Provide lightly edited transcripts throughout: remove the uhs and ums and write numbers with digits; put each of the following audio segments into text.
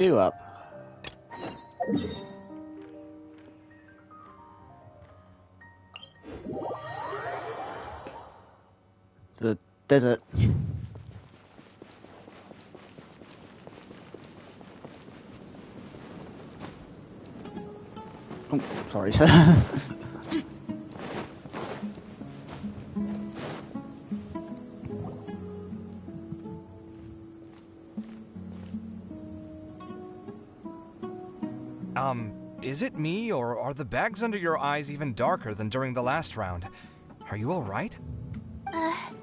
You up. The desert. Oh, sorry, sir. Is it me, or are the bags under your eyes even darker than during the last round? Are you alright?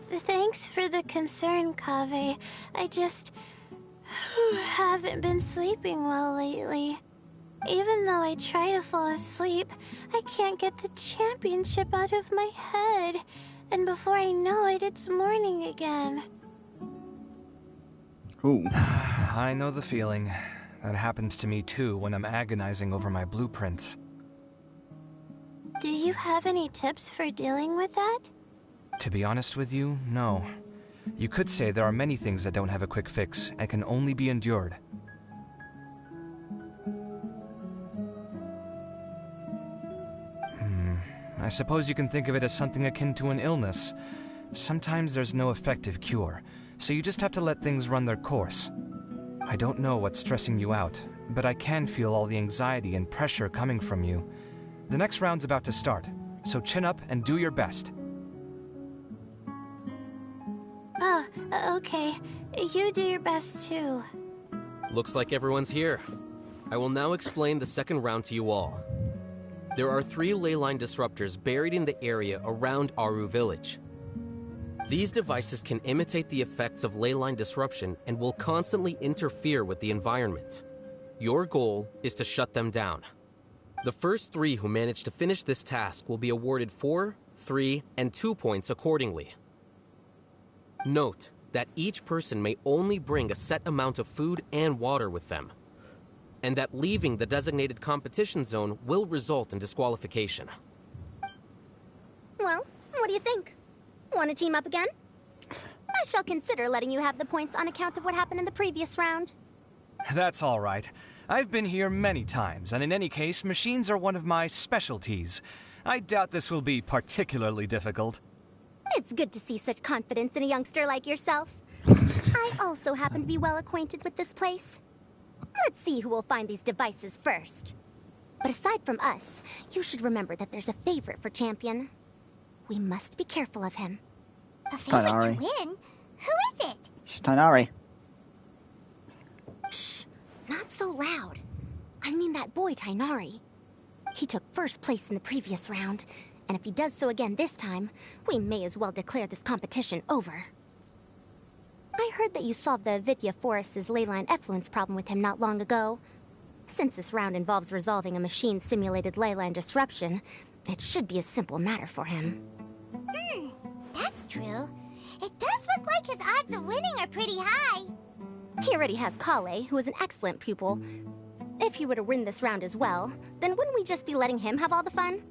Thanks for the concern, Kaveh. I just haven't been sleeping well lately. Even though I try to fall asleep, I can't get the championship out of my head. And before I know it, it's morning again. Ooh. I know the feeling. That happens to me too when I'm agonizing over my blueprints. Do you have any tips for dealing with that? To be honest with you, no. You could say there are many things that don't have a quick fix and can only be endured. I suppose you can think of it as something akin to an illness. Sometimes there's no effective cure, so you just have to let things run their course. I don't know what's stressing you out, but I can feel all the anxiety and pressure coming from you. The next round's about to start, so chin up and do your best. Oh, okay. You do your best too. Looks like everyone's here. I will now explain the second round to you all. There are 3 leyline disruptors buried in the area around Aru Village. These devices can imitate the effects of leyline disruption and will constantly interfere with the environment. Your goal is to shut them down. The first 3 who manage to finish this task will be awarded 4, 3, and 2 points accordingly. Note that each person may only bring a set amount of food and water with them, and that leaving the designated competition zone will result in disqualification. Well, what do you think? Want to team up again? I shall consider letting you have the points on account of what happened in the previous round. That's all right. I've been here many times, and in any case, machines are one of my specialties. I doubt this will be particularly difficult. It's good to see such confidence in a youngster like yourself. I also happen to be well acquainted with this place. Let's see who will find these devices first. But aside from us, you should remember that there's a favorite for Champion. We must be careful of him. A favorite Tighnari. to win? Who is it? It's Tighnari. Shh, not so loud. I mean that boy Tighnari. He took first place in the previous round, and if he does so again this time, we may as well declare this competition over. I heard that you solved the Avidya Forest's leyline effluence problem with him not long ago. Since this round involves resolving a machine-simulated leyline disruption, it should be a simple matter for him. That's true. It does look like his odds of winning are pretty high. He already has Kale, who is an excellent pupil. If he were to win this round as well, then wouldn't we just be letting him have all the fun?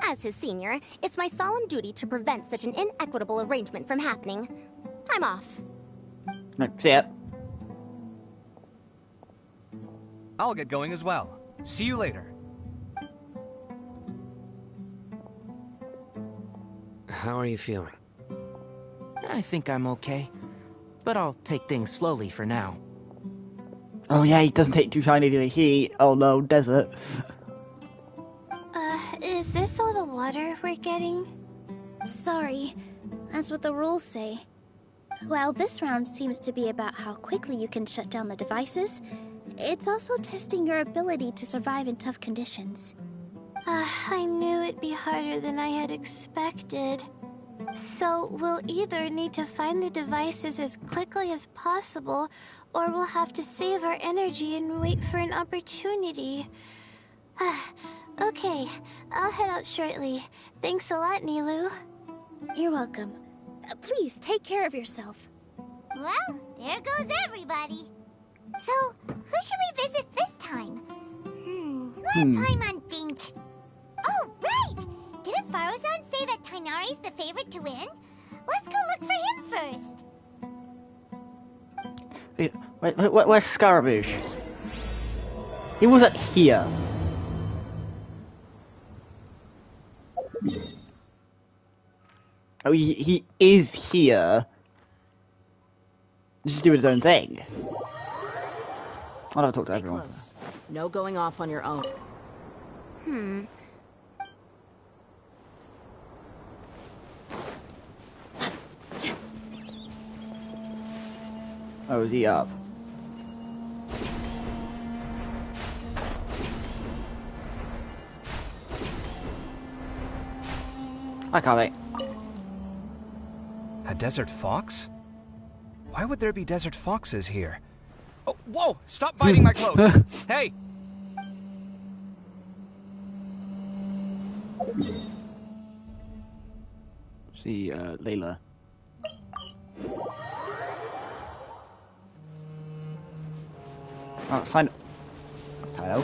As his senior, it's my solemn duty to prevent such an inequitable arrangement from happening. I'm off. That's it. I'll get going as well. See you later. How are you feeling? I think I'm okay, but I'll take things slowly for now. Oh yeah, he doesn't take too shiny to the heat. Oh no, desert. Is this all the water we're getting? Sorry, that's what the rules say. While this round seems to be about how quickly you can shut down the devices, it's also testing your ability to survive in tough conditions. I knew it'd be harder than I had expected. So we'll either need to find the devices as quickly as possible, or we'll have to save our energy and wait for an opportunity. Okay, I'll head out shortly. Thanks a lot, Nilu. You're welcome. Please take care of yourself. Well, there goes everybody. So, who should we visit this time? Let Paimon think. Oh, right! Didn't Faruzan say that Tighnari's the favorite to win? Let's go look for him first. Where's Scaramouche? He wasn't here. Oh, he is here. Just doing his own thing. I'll talk to Stay everyone. close. No going off on your own. Oh, is he up? I can't wait. A desert fox? Why would there be desert foxes here? Oh, whoa! Stop biting my clothes! Hey! See, Layla. Oh, sign up.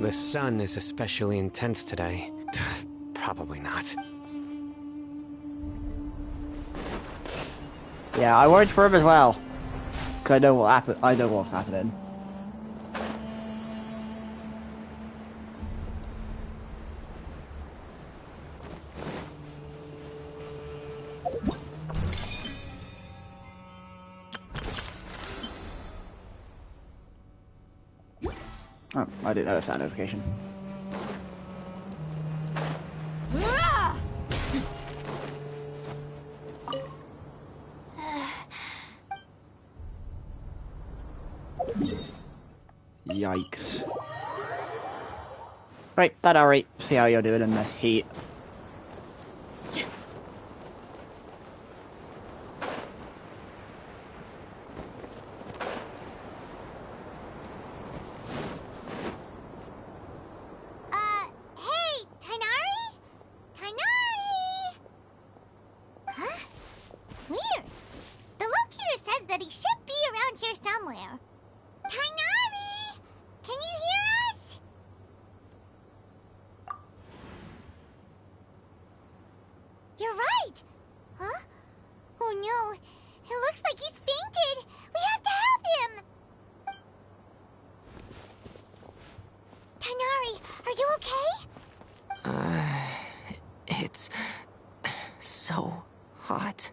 The sun is especially intense today. Probably not. Yeah, I worried for him as well. Cause I know what happened. I know what's happening. Oh, I didn't notice that notification. Yikes. Right, that alright. See how you're doing in the heat. Hey, Tainari? Tainari! Huh? Weird. The locator says that he should be around here somewhere. Tainari! Can you hear us? You're right! Huh? Oh no, it looks like he's fainted! We have to help him! Tainari, are you okay? It's so hot.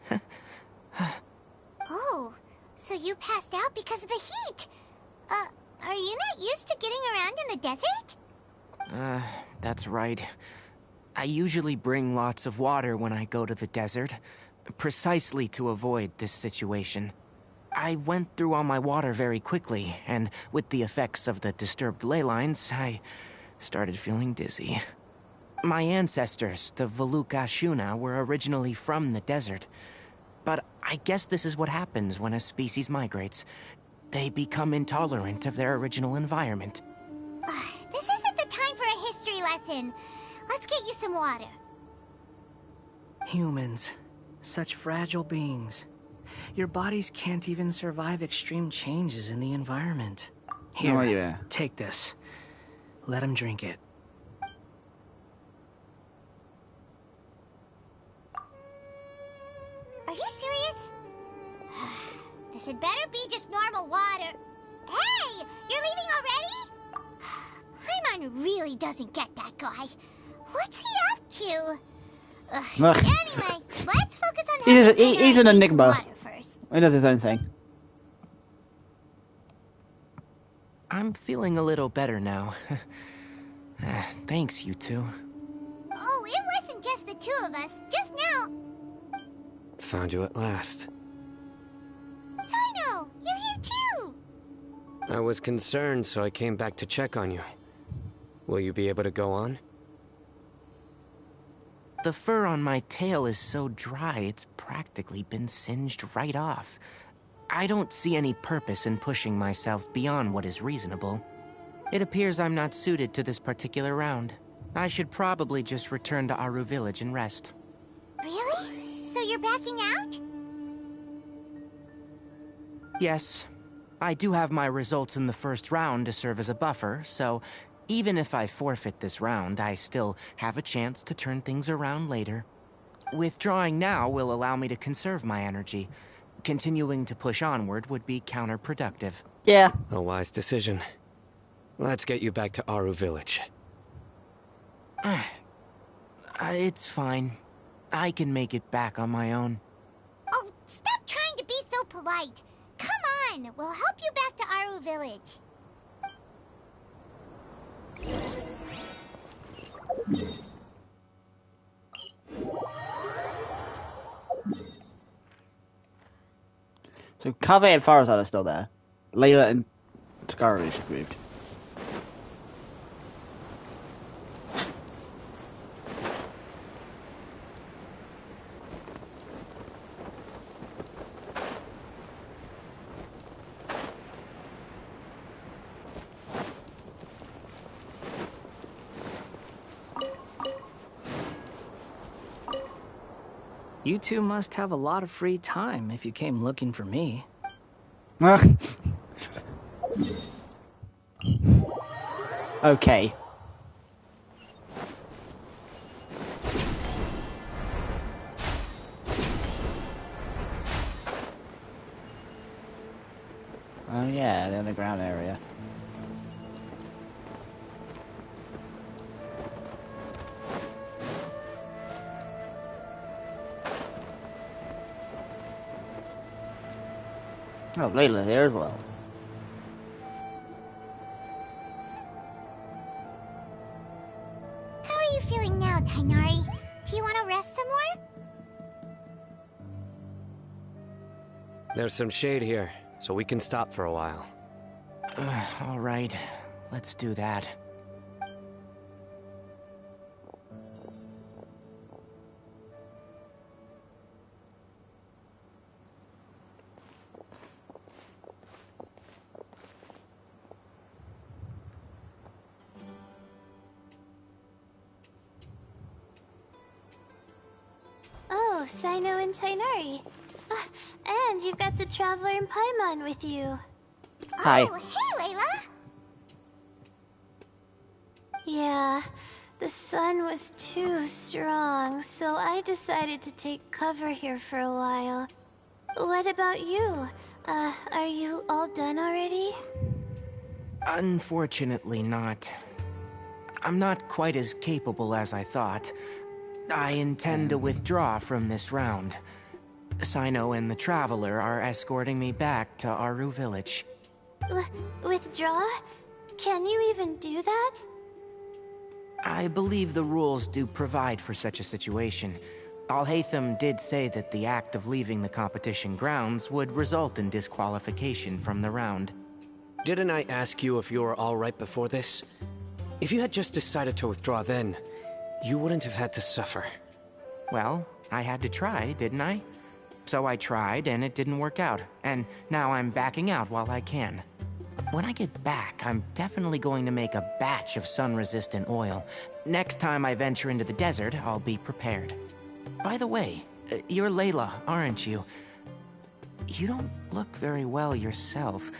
Oh, so you passed out because of the heat. Are you not used to getting around in the desert? That's right. I usually bring lots of water when I go to the desert, precisely to avoid this situation. I went through all my water very quickly, and with the effects of the disturbed ley lines, I started feeling dizzy. My ancestors, the Veluca Shuna, were originally from the desert. But I guess this is what happens when a species migrates. They become intolerant of their original environment. This isn't the time for a history lesson. Let's get you some water. Humans. Such fragile beings. Your bodies can't even survive extreme changes in the environment. Here, Oh, yeah. take this. Let him drink it. Are you serious? This had better be just normal water. Hey! You're leaving already? Paimon really doesn't get that guy. What's he up to? Ugh. Anyway, let's focus on He's having dinner an and drink some enigma. water first. He does his own thing. I'm feeling a little better now. Thanks, you two. Oh, it wasn't just the two of us. Just now. Found you at last. Sino, you're here too. I was concerned, so I came back to check on you. Will you be able to go on? The fur on my tail is so dry, it's practically been singed right off. I don't see any purpose in pushing myself beyond what is reasonable. It appears I'm not suited to this particular round. I should probably just return to Aru Village and rest. Really? So you're backing out? Yes. I do have my results in the first round to serve as a buffer, so Even if I forfeit this round, I still have a chance to turn things around later. Withdrawing now will allow me to conserve my energy. Continuing to push onward would be counterproductive. Yeah. A wise decision. Let's get you back to Aru Village. It's fine. I can make it back on my own. Oh, stop trying to be so polite. Come on, we'll help you back to Aru Village. So Kaveh and Farazad are still there. Layla and Scarlet have moved. You two must have a lot of free time if you came looking for me. Okay. Oh yeah, the underground area. Oh, Layla's here as well. How are you feeling now, Tainari? Do you want to rest some more? There's some shade here, so we can stop for a while. All right, let's do that. Oh, Sino and Tainari. And you've got the Traveler and Paimon with you. Hi. Oh, hey, Layla! Yeah, the sun was too strong, so I decided to take cover here for a while. What about you? Are you all done already? Unfortunately not. I'm not quite as capable as I thought. I intend to withdraw from this round. Sino and the Traveler are escorting me back to Aru Village. Withdraw? Can you even do that? I believe the rules do provide for such a situation. Alhaitham did say that the act of leaving the competition grounds would result in disqualification from the round. Didn't I ask you if you were all right before this? If you had just decided to withdraw then, you wouldn't have had to suffer. Well, I had to try, didn't I? So I tried, and it didn't work out. And now I'm backing out while I can. When I get back, I'm definitely going to make a batch of sun-resistant oil. Next time I venture into the desert, I'll be prepared. By the way, you're Layla, aren't you? You don't look very well yourself.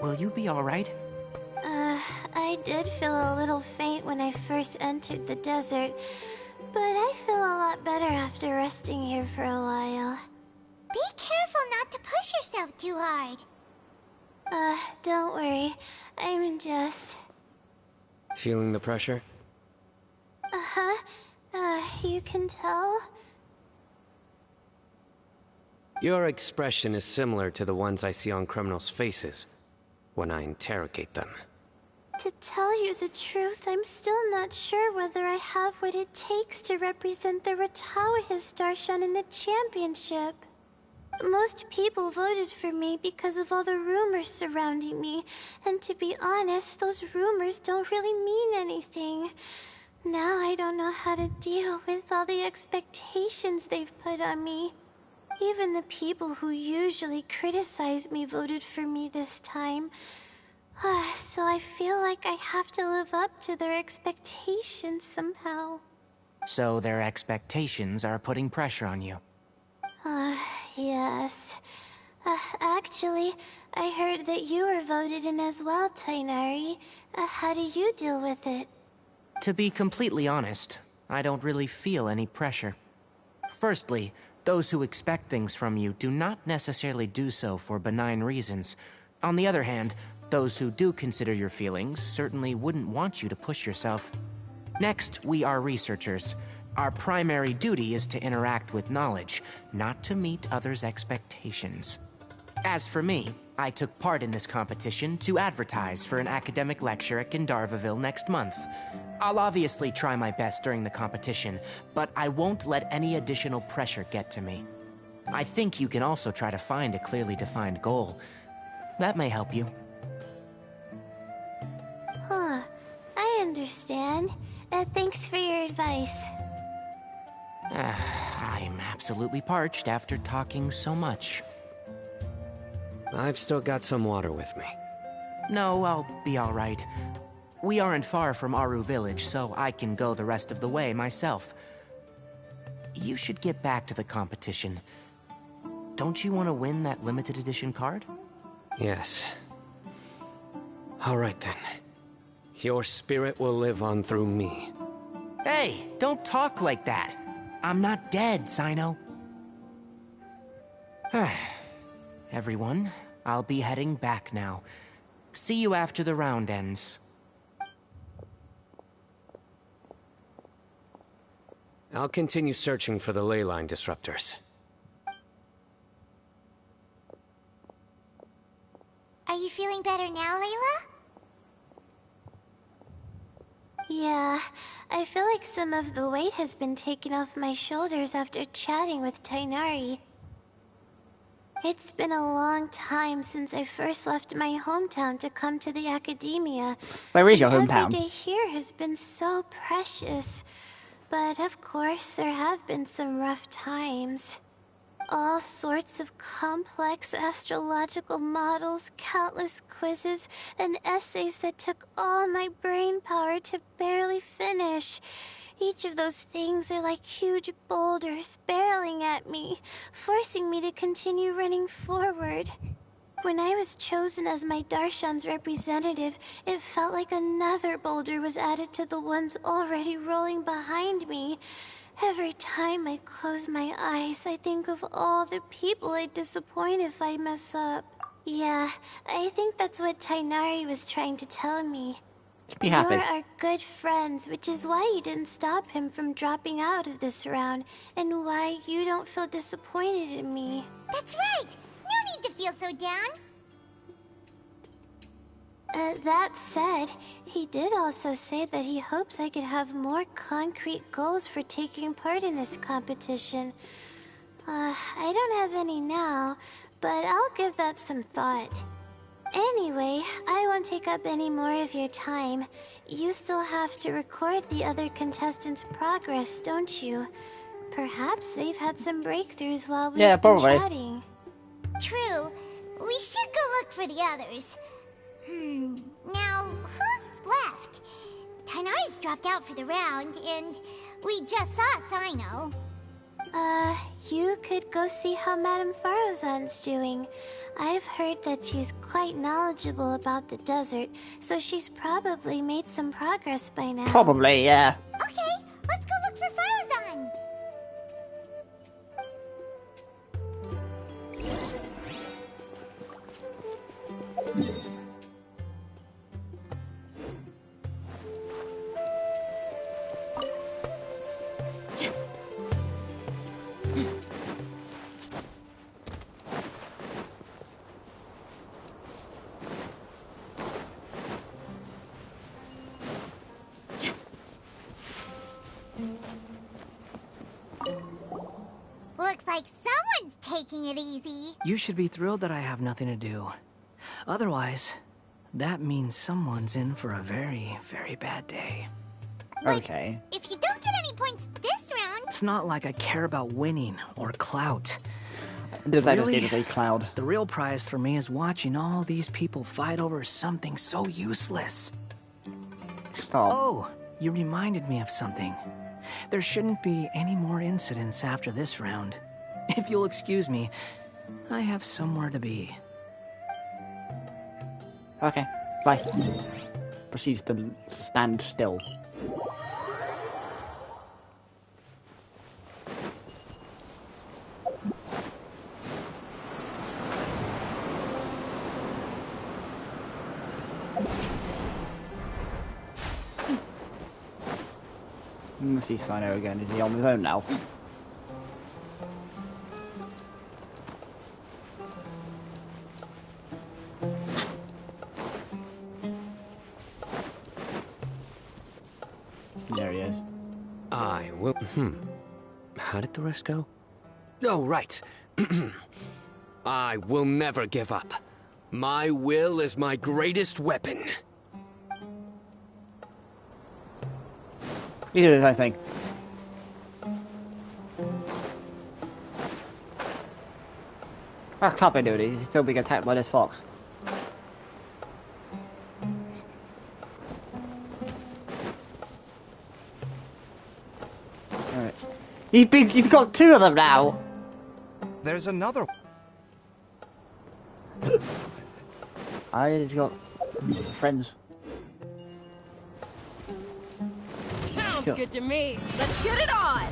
Will you be all right? I did feel a little faint when I first entered the desert, but I feel a lot better after resting here for a while. Be careful not to push yourself too hard. Don't worry. I'm just... Feeling the pressure? You can tell? Your expression is similar to the ones I see on criminals' faces when I interrogate them. To tell you the truth, I'm still not sure whether I have what it takes to represent the Ratawa Histarshan in the championship. Most people voted for me because of all the rumors surrounding me, and to be honest, those rumors don't really mean anything. Now I don't know how to deal with all the expectations they've put on me. Even the people who usually criticize me voted for me this time. So I feel like I have to live up to their expectations somehow. So their expectations are putting pressure on you. Yes. Actually, I heard that you were voted in as well, Tainari. How do you deal with it? To be completely honest, I don't really feel any pressure. Firstly, those who expect things from you do not necessarily do so for benign reasons. On the other hand, those who do consider your feelings certainly wouldn't want you to push yourself. Next, we are researchers. Our primary duty is to interact with knowledge, not to meet others' expectations. As for me, I took part in this competition to advertise for an academic lecture at Gandharvaville next month. I'll obviously try my best during the competition, but I won't let any additional pressure get to me. I think you can also try to find a clearly defined goal. That may help you. Huh. I understand. Thanks for your advice. I'm absolutely parched after talking so much. I've still got some water with me. No, I'll be all right. We aren't far from Aru Village, so I can go the rest of the way myself. You should get back to the competition. Don't you want to win that limited edition card? Yes. All right then. Your spirit will live on through me. Hey, don't talk like that. I'm not dead, Sino. Everyone, I'll be heading back now. See you after the round ends. I'll continue searching for the ley line disruptors. Are you feeling better now, Layla? Yeah, I feel like some of the weight has been taken off my shoulders after chatting with Tainari. It's been a long time since I first left my hometown to come to the academia. Where is your and hometown? Every day here has been so precious. But of course, there have been some rough times. All sorts of complex astrological models, countless quizzes, and essays that took all my brain power to barely finish. Each of those things are like huge boulders barreling at me, forcing me to continue running forward. When I was chosen as my Darshan's representative, it felt like another boulder was added to the ones already rolling behind me. Every time I close my eyes, I think of all the people I'd disappoint if I mess up. Yeah, I think that's what Tainari was trying to tell me. Be happy. You're our good friends, which is why you didn't stop him from dropping out of this round, and why you don't feel disappointed in me. That's right! No need to feel so down! That said, he did also say that he hopes I could have more concrete goals for taking part in this competition. I don't have any now, but I'll give that some thought. Anyway, I won't take up any more of your time. You still have to record the other contestants' progress, don't you? Perhaps they've had some breakthroughs while we've been probably. chatting. True. We should go look for the others. Now, who's left? Tainari's dropped out for the round, and we just saw Sino. You could go see how Madame Farozan's doing. I've heard that she's quite knowledgeable about the desert, so she's probably made some progress by now. Probably, yeah. Okay, let's go look for Farozan. Looks like someone's taking it easy. You should be thrilled that I have nothing to do. Otherwise, that means someone's in for a very, very bad day. Okay. If you don't get any points this round... It's not like I care about winning or clout. Does that Really? just say cloud? The real prize for me is watching all these people fight over something so useless. Stop. Oh, you reminded me of something. There shouldn't be any more incidents after this round. If you'll excuse me, I have somewhere to be. Okay, bye. Proceeds to stand still. Let's see Sino again. Is he on his own now? There he is. I will... How did the rest go? Oh, right. I will never give up. My will is my greatest weapon. He did his own thing. How's Carpe doing? He's still being attacked by this fox. Alright. He's got two of them now! There's another. He's got friends. Sounds good to me. Let's get it on!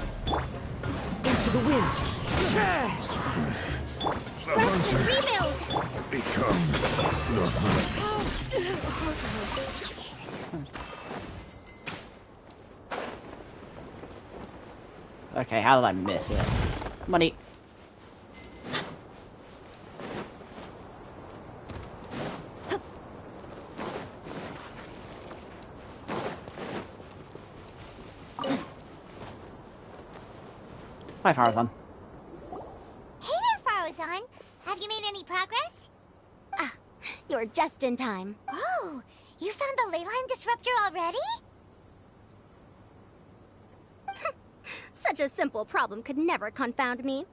Into the wind! Rebuild! Becomes not Okay, how did I miss it? Money. Hi, Farazan. Hey there, Farazan. Have you made any progress? Ah, you're just in time. Oh, you found the leyline disruptor already? Such a simple problem could never confound me.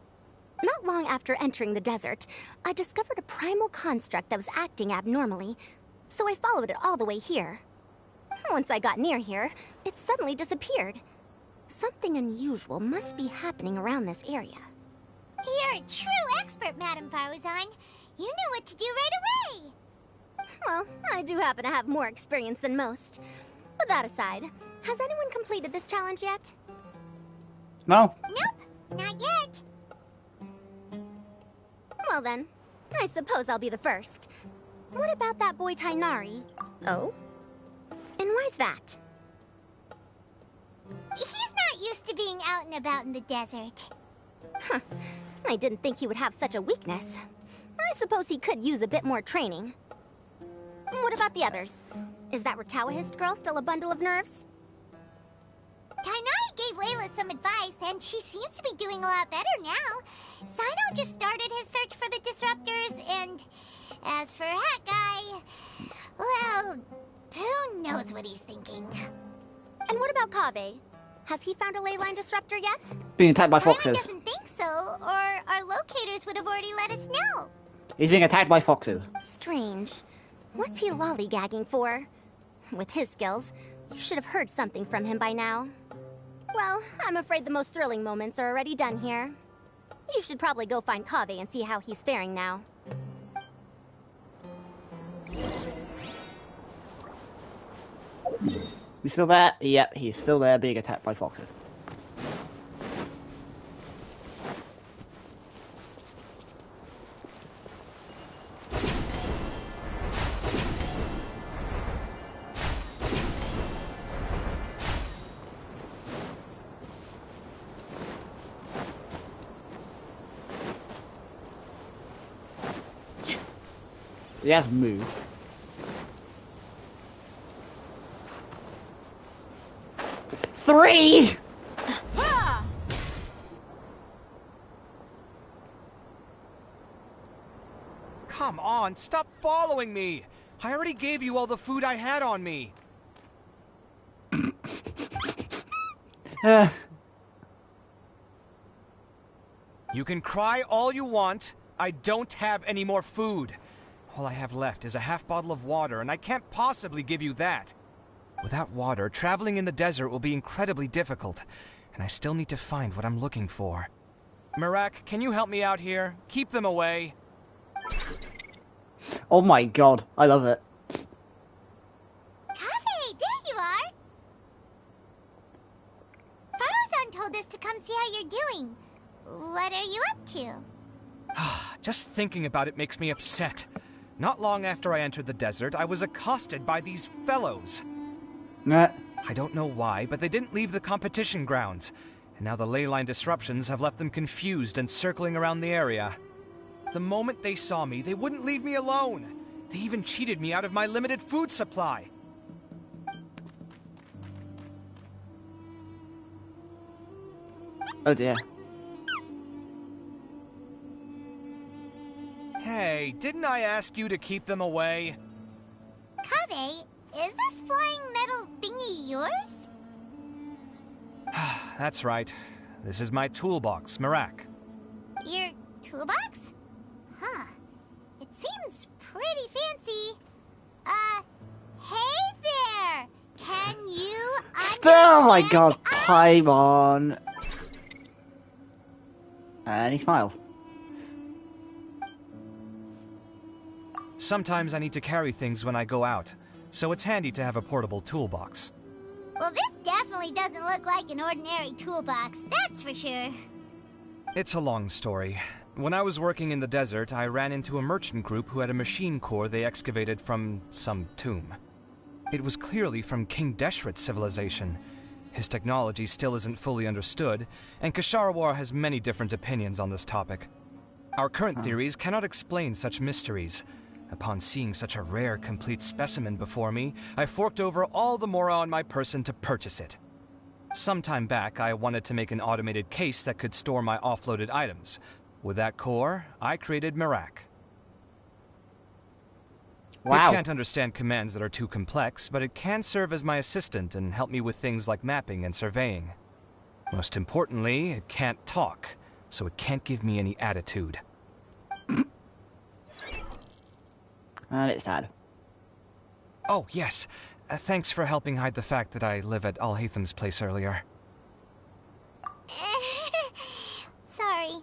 Not long after entering the desert, I discovered a primal construct that was acting abnormally, so I followed it all the way here. Once I got near here, it suddenly disappeared. Something unusual must be happening around this area. You're a true expert, Madam Farazan. You knew what to do right away. Well, I do happen to have more experience than most. But that aside, has anyone completed this challenge yet? No. Nope, not yet. Well then, I suppose I'll be the first. What about that boy Tainari? Oh? And why's that? He's not used to being out and about in the desert. Huh. I didn't think he would have such a weakness. I suppose he could use a bit more training. What about the others? Is that Ratawahist girl still a bundle of nerves? Tainari gave Layla some advice, and she seems to be doing a lot better now. Sino just started his search for the disruptors, and as for Hat Guy, well, who knows what he's thinking. And what about Kaveh? Has he found a leyline disruptor yet? Being attacked by Paimon foxes. doesn't think so, or our locators would have already let us know. He's being attacked by foxes. Strange. What's he lollygagging for? With his skills, you should have heard something from him by now. Well, I'm afraid the most thrilling moments are already done here. You should probably go find Kaveh and see how he's faring now. He's still there? Yep, he's still there being attacked by foxes. He has moved. Three! Come on, stop following me! I already gave you all the food I had on me. You can cry all you want. I don't have any more food. All I have left is a half bottle of water, and I can't possibly give you that. Without water, traveling in the desert will be incredibly difficult, and I still need to find what I'm looking for. Merak, can you help me out here? Keep them away. Oh my god, I love it. Kaveh, there you are! Faruzan told us to come see how you're doing. What are you up to? Just thinking about it makes me upset. Not long after I entered the desert, I was accosted by these fellows. Nah. I don't know why, but they didn't leave the competition grounds. And now the ley line disruptions have left them confused and circling around the area. The moment they saw me, they wouldn't leave me alone. They even cheated me out of my limited food supply. Oh dear. Hey, didn't I ask you to keep them away? Kaveh, is this flying metal thingy yours? That's right. This is my toolbox, Merak. Your toolbox? Huh. It seems pretty fancy. Hey there! Can you understand Oh my god, us? Paimon. And he smiles. Sometimes I need to carry things when I go out, so it's handy to have a portable toolbox. Well, this definitely doesn't look like an ordinary toolbox, that's for sure. It's a long story. When I was working in the desert, I ran into a merchant group who had a machine core they excavated from some tomb. It was clearly from King Deshret's civilization. His technology still isn't fully understood, and Kasharawar has many different opinions on this topic. Our current theories cannot explain such mysteries. Upon seeing such a rare, complete specimen before me, I forked over all the mora on my person to purchase it. Some time back, I wanted to make an automated case that could store my offloaded items. With that core, I created Merak. Wow. It can't understand commands that are too complex, but it can serve as my assistant and help me with things like mapping and surveying. Most importantly, it can't talk, so it can't give me any attitude. And it's sad. Oh, yes. Thanks for helping hide the fact that I live at Al-Haytham's place earlier. Sorry.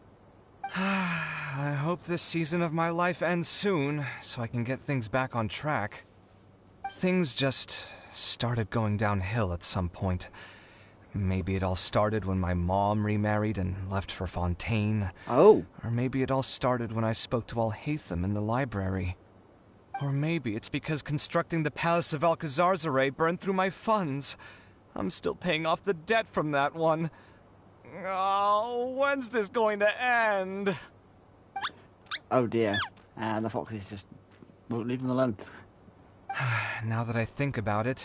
I hope this season of my life ends soon, so I can get things back on track. Things just started going downhill at some point. Maybe it all started when my mom remarried and left for Fontaine. Oh. Or maybe it all started when I spoke to Al-Haytham in the library. Or maybe it's because constructing the Palace of Alcazarzaray burned through my funds. I'm still paying off the debt from that one. Oh, when's this going to end? Oh dear. And the foxes just won't leave him alone. Now that I think about it,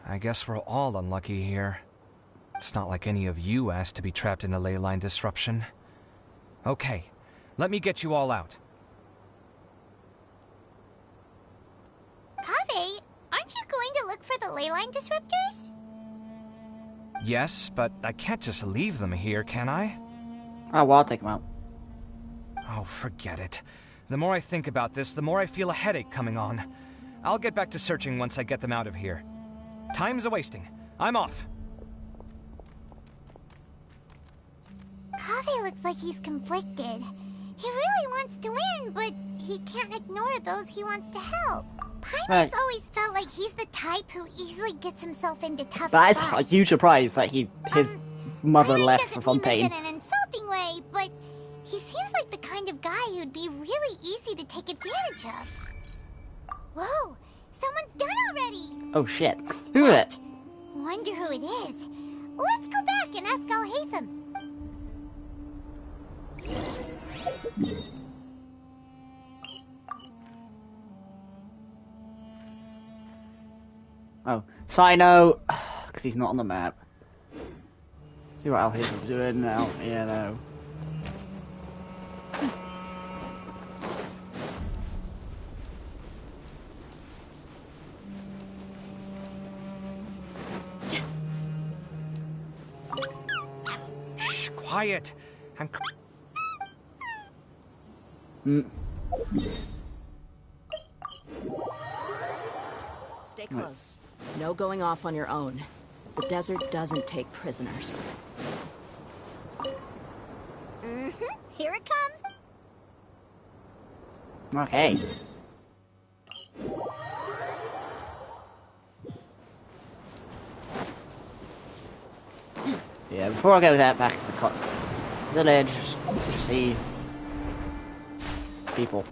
I guess we're all unlucky here. It's not like any of you asked to be trapped in a ley line disruption. Okay, let me get you all out. Kaveh, aren't you going to look for the ley line disruptors? Yes, but I can't just leave them here, can I? Oh, well, I'll take him out. Oh, forget it. The more I think about this, the more I feel a headache coming on. I'll get back to searching once I get them out of here. Time's a-wasting. I'm off. Kaveh looks like he's conflicted. He really wants to win, but he can't ignore those he wants to help. Paimon's always felt like he's the type who easily gets himself into tough That is spots. a huge surprise that his mother Paimon left for doesn't mean Fontaine. this in an insulting way, but he seems like the kind of guy who'd be really easy to take advantage of. Whoa, someone's done already. Oh shit. Who is it? Wonder who it is. Let's go back and ask Al-Haytham. Oh, Sino, because he's not on the map. See what Al-Haytham's doing now. Yeah, no. Shh, quiet. I'm... Stay close. No going off on your own. The desert doesn't take prisoners. Here it comes. Okay. Yeah, before I go back to the village, see people.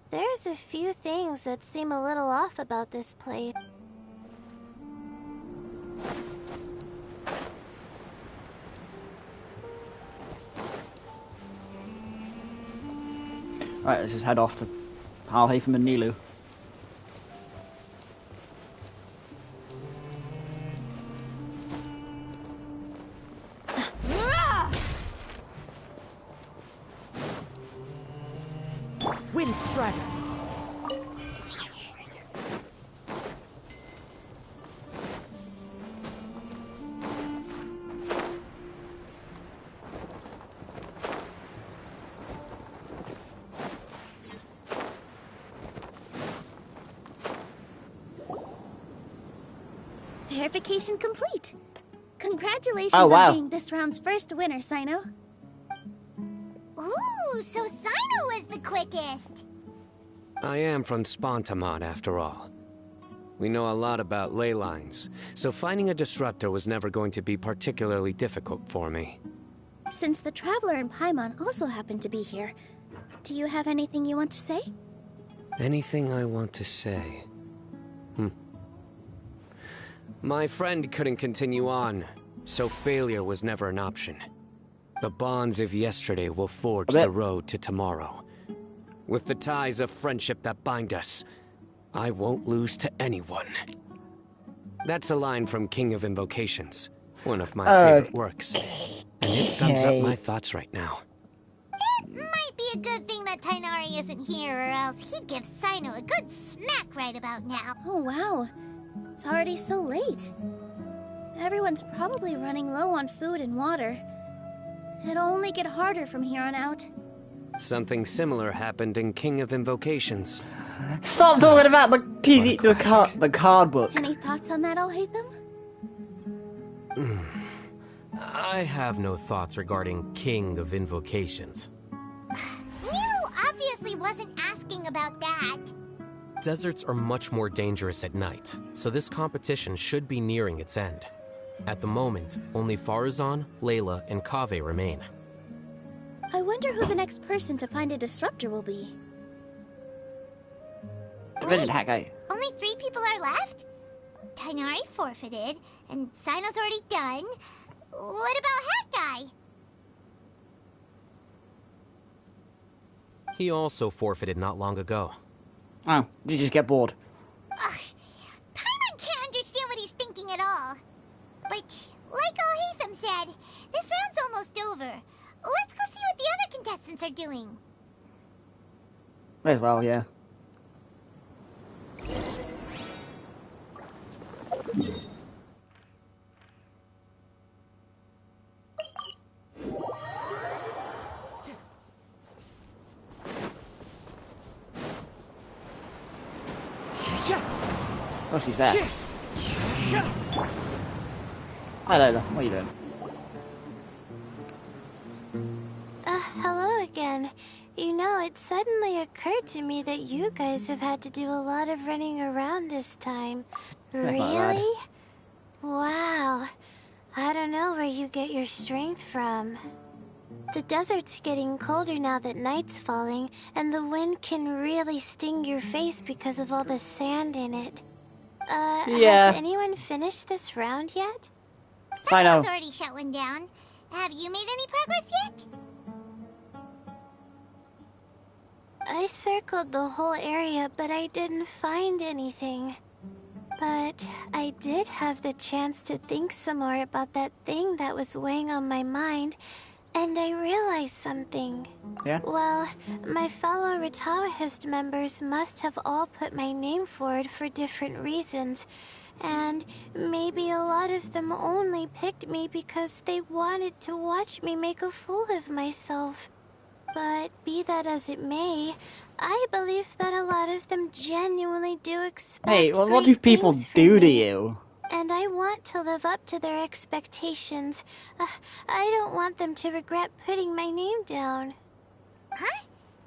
There's a few things that seem a little off about this place. Right, let's just head off to Alhaitham and Nilu. Wind Strider. Verification complete. Congratulations Oh, wow. on being this round's first winner, Sino. Ooh, so Sino was the quickest. I am from Spontamod, after all. We know a lot about ley lines, so finding a disruptor was never going to be particularly difficult for me. Since the Traveler and Paimon also happen to be here, do you have anything you want to say? Anything I want to say? My friend couldn't continue on, so failure was never an option. The bonds of yesterday will forge the road to tomorrow. With the ties of friendship that bind us, I won't lose to anyone. That's a line from King of Invocations, one of my favorite works. And it sums up my thoughts right now. It might be a good thing that Tainari isn't here, or else he'd give Sino a good smack right about now. Oh, wow. It's already so late. Everyone's probably running low on food and water. It'll only get harder from here on out. Something similar happened in King of Invocations. Stop talking about the card book. Any thoughts on that, Alhaitham? I have no thoughts regarding King of Invocations. Nilu obviously wasn't asking about that. Deserts are much more dangerous at night, so this competition should be nearing its end. At the moment, only Farazan, Layla, and Kaveh remain. I wonder who the next person to find a disruptor will be. Wait, only 3 people are left? Tainari forfeited, and Sino's already done. What about Hat Guy? He also forfeited not long ago. Oh, did you just get bored? Ugh, Paimon can't understand what he's thinking at all. But, like Alhaitham said, this round's almost over. Let's go see what the other contestants are doing. As well, yeah. Oh, she's there. Hi, Lola. What are you doing? Hello again. You know, it suddenly occurred to me that you guys have had to do a lot of running around this time. Really? Wow. I don't know where you get your strength from. The desert's getting colder now that night's falling, and the wind can really sting your face because of all the sand in it. Has anyone finished this round yet? Sino's already shut one down. Have you made any progress yet? I circled the whole area, but I didn't find anything. But I did have the chance to think some more about that thing that was weighing on my mind, and I realized something. Yeah? Well, my fellow Ritawahist members must have all put my name forward for different reasons, and maybe a lot of them only picked me because they wanted to watch me make a fool of myself. But be that as it may, I believe that a lot of them genuinely do expect Hey, well, what do great people things from do to me. you? And I want to live up to their expectations. I don't want them to regret putting my name down. Huh?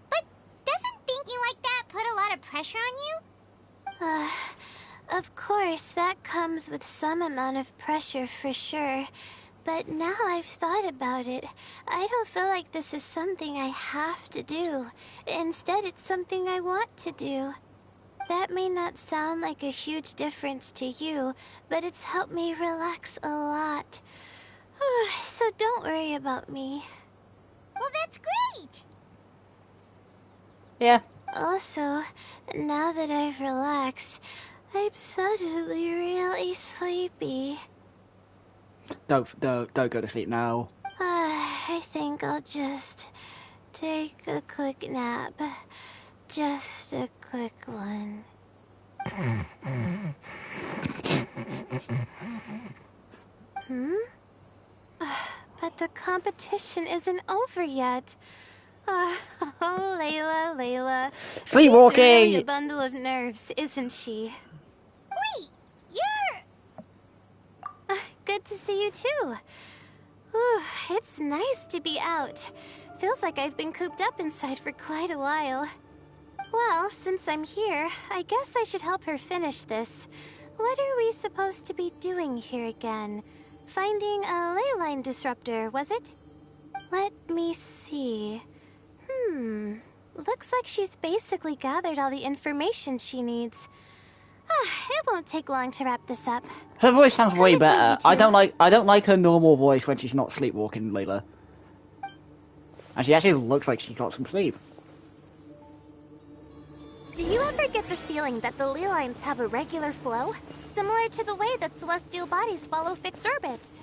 But doesn't thinking like that put a lot of pressure on you? Of course, that comes with some amount of pressure for sure. But now I've thought about it, I don't feel like this is something I have to do. Instead, it's something I want to do. That may not sound like a huge difference to you, but it's helped me relax a lot. So don't worry about me. Well, that's great! Yeah. Also, now that I've relaxed, I'm suddenly really sleepy. Don't go to sleep now. I think I'll just take a quick nap. Just a quick one. But the competition isn't over yet. Oh, Layla. Sleepwalking! She's really a bundle of nerves, isn't she? Wait, you're... Good to see you too. Whew, it's nice to be out. Feels like I've been cooped up inside for quite a while. Well, since I'm here, I guess I should help her finish this. What are we supposed to be doing here again? Finding a ley line disruptor, was it? Let me see. Looks like she's basically gathered all the information she needs. It won't take long to wrap this up. Her voice sounds way with me, better. you I two. don't like her normal voice when she's not sleepwalking, Layla. And she actually looks like she got some sleep. Do you ever get the feeling that the ley lines have a regular flow? Similar to the way that celestial bodies follow fixed orbits?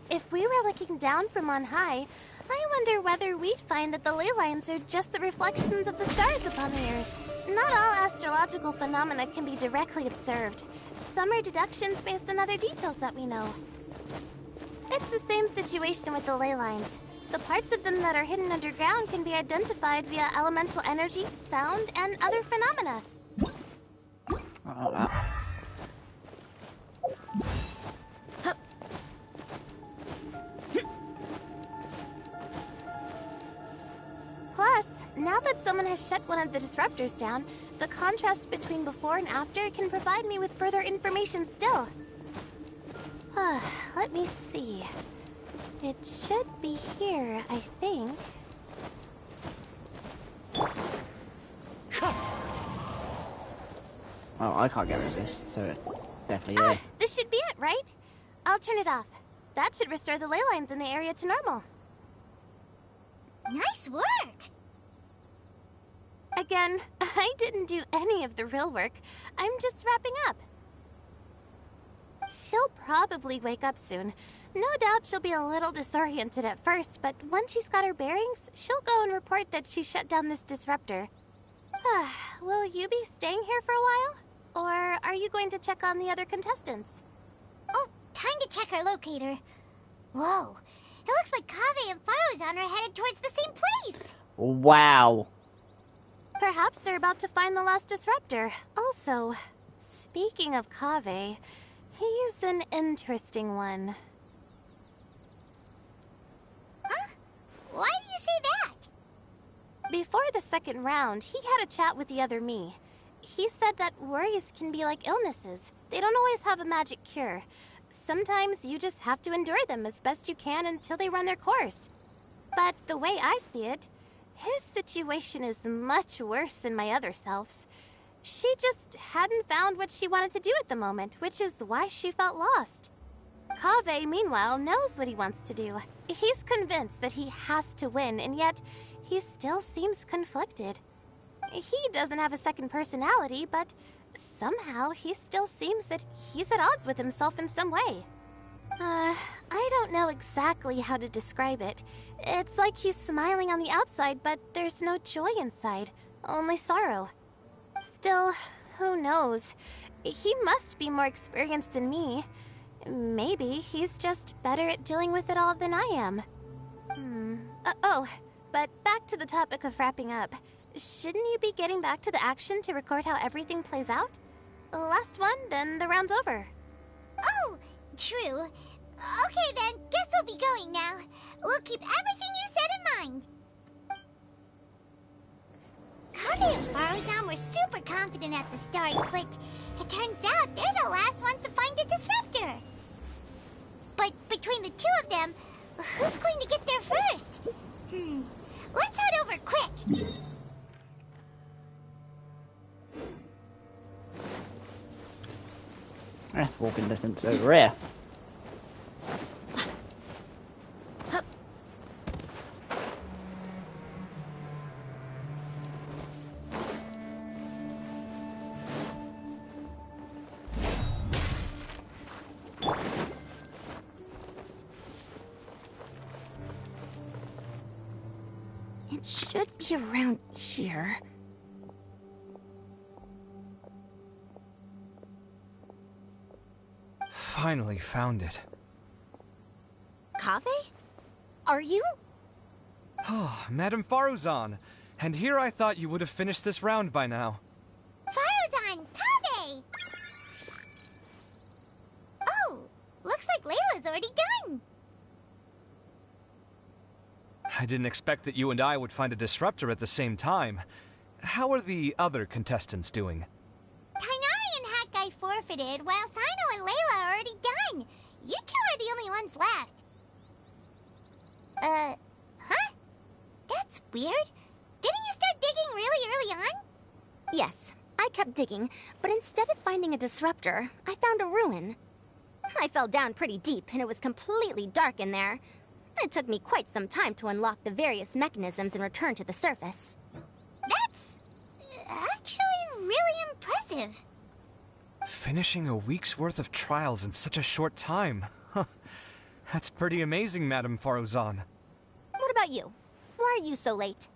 If we were looking down from on high, I wonder whether we'd find that the ley lines are just the reflections of the stars upon the Earth. Not all astrological phenomena can be directly observed. Some are deductions based on other details that we know. It's the same situation with the ley lines. The parts of them that are hidden underground can be identified via elemental energy, sound, and other phenomena. Plus, now that someone has shut one of the disruptors down, the contrast between before and after can provide me with further information still. Let me see. It should be here, I think. Oh, I can't get rid of this, so it definitely is. This should be it, right? I'll turn it off. That should restore the ley lines in the area to normal. Nice work! Again, I didn't do any of the real work. I'm just wrapping up. She'll probably wake up soon. No doubt she'll be a little disoriented at first, but once she's got her bearings, she'll go and report that she shut down this disruptor. Will you be staying here for a while? Or are you going to check on the other contestants? Oh, time to check our locator. Whoa, it looks like Kaveh and Farozan are headed towards the same place. Wow. Perhaps they're about to find the last disruptor. Also, speaking of Kaveh, he's an interesting one. Huh? Why do you say that? Before the second round, he had a chat with the other me. He said that worries can be like illnesses. They don't always have a magic cure. Sometimes you just have to endure them as best you can until they run their course. But the way I see it, his situation is much worse than my other self's. She just hadn't found what she wanted to do at the moment, which is why she felt lost. Kaveh, meanwhile, knows what he wants to do. He's convinced that he has to win, and yet he still seems conflicted. He doesn't have a second personality, but somehow he still seems that he's at odds with himself in some way. I don't know exactly how to describe it. It's like he's smiling on the outside, but there's no joy inside, only sorrow. Still, who knows? He must be more experienced than me. Maybe he's just better at dealing with it all than I am. But back to the topic of wrapping up. Shouldn't you be getting back to the action to record how everything plays out? Last one, then the round's over. Oh, true. Okay then, guess we'll be going now. We'll keep everything you said in mind. Kaveh and Barzan were super confident at the start, but it turns out they're the last ones to find a disruptor. But between the two of them, who's going to get there first? Let's head over quick. Walking distance over here. It should be around here. Finally found it. Kaveh? Are you? Oh, Madame Faruzan. And here I thought you would have finished this round by now. Faruzan, Kaveh! Oh, looks like Layla's already done. I didn't expect that you and I would find a disruptor at the same time. How are the other contestants doing? Tainari and Hat Guy forfeited, while Sino and Layla are already done. You two are the only ones left. Huh? That's weird. Didn't you start digging really early on? Yes, I kept digging, but instead of finding a disruptor, I found a ruin. I fell down pretty deep, and it was completely dark in there. It took me quite some time to unlock the various mechanisms and return to the surface. That's actually really impressive. Finishing a week's worth of trials in such a short time. Huh. That's pretty amazing, Madame Faruzan. What about you? Why are you so late?